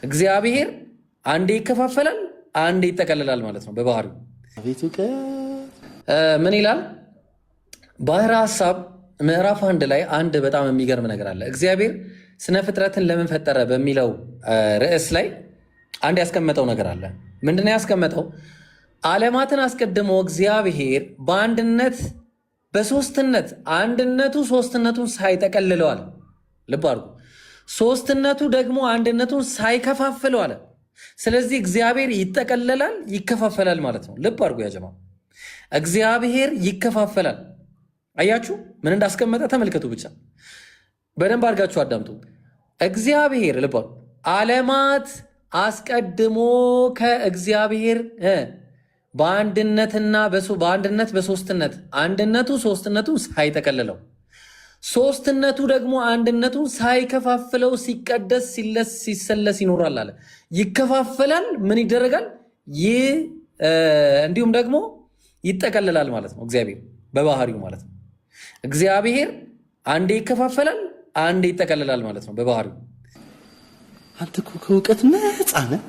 እግዚአብሔር አንዴ ይከፋፈላል፣ አንዴ ይጠቀልላል ማለት ነው በባህሪው። ምን ይላል? ባህረ ሐሳብ ምዕራፍ 1 ላይ አንድ በጣም የሚገርም ነገር አለ። እግዚአብሔር ስነ ፍጥረትን ለምን ፈጠረ በሚለው ርዕስ ላይ አንድ ያስቀመጠው ነገር አለ። ምንድነው ያስቀመጠው? ዓለማትን አስቀድሞ እግዚአብሔር በአንድነት በሶስትነት አንድነቱ ሶስትነቱን ሳይጠቀልለዋል። ልብ አድርጉ። ሶስትነቱ ደግሞ አንድነቱን ሳይከፋፍለው አለ። ስለዚህ እግዚአብሔር ይጠቀለላል፣ ይከፋፈላል ማለት ነው። ልብ አድርጉ ያጀማ፣ እግዚአብሔር ይከፋፈላል። አያችሁ ምን እንዳስቀመጠ ተመልከቱ። ብቻ በደንብ አድርጋችሁ አዳምጡ። እግዚአብሔር ልብ ዓለማት አስቀድሞ ከእግዚአብሔር በአንድነትና በአንድነት በሶስትነት አንድነቱ ሶስትነቱን ሳይጠቀልለው ሶስትነቱ ደግሞ አንድነቱን ሳይከፋፍለው ሲቀደስ ሲሰለስ ይኖራል አለ። ይከፋፈላል፣ ምን ይደረጋል? እንዲሁም ደግሞ ይጠቀልላል ማለት ነው። እግዚአብሔር በባህሪው ማለት ነው። እግዚአብሔር አንዴ ይከፋፈላል፣ አንዴ ይጠቀልላል ማለት ነው በባህሪው። አንተ እኮ ከእውቀት ነፃ ነህ።